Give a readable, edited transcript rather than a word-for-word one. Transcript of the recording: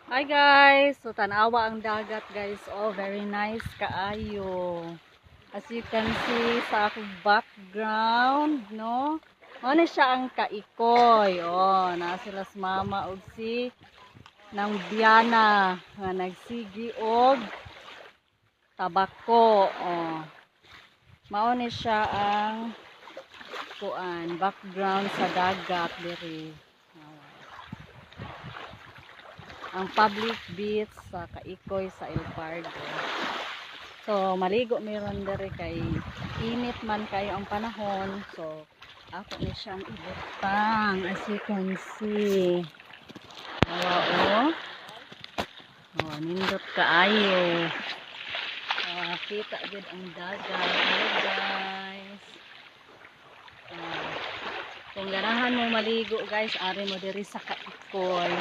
Hi guys! So tanawa ang dagat guys. Oh, very nice kaayo. As you can see sa akong background, no? Ano siya ang kaikoy. Oh, na sila sa mama og si nang biyana nga nagsigi og tabako. Oh. Mao ni siya ang kuan background sa dagat diri. Ang public beach sa Kaikoy sa El Pardo. So maligo meron dere kay init man kayo ang panahon. So ako ni siyang ibutang as you can see. Oo. Oh, nindot kaayo. Kita gid ang dagat. Hello guys. Kung ganahan mo maligo guys, ari mo diri sa Kaikoy.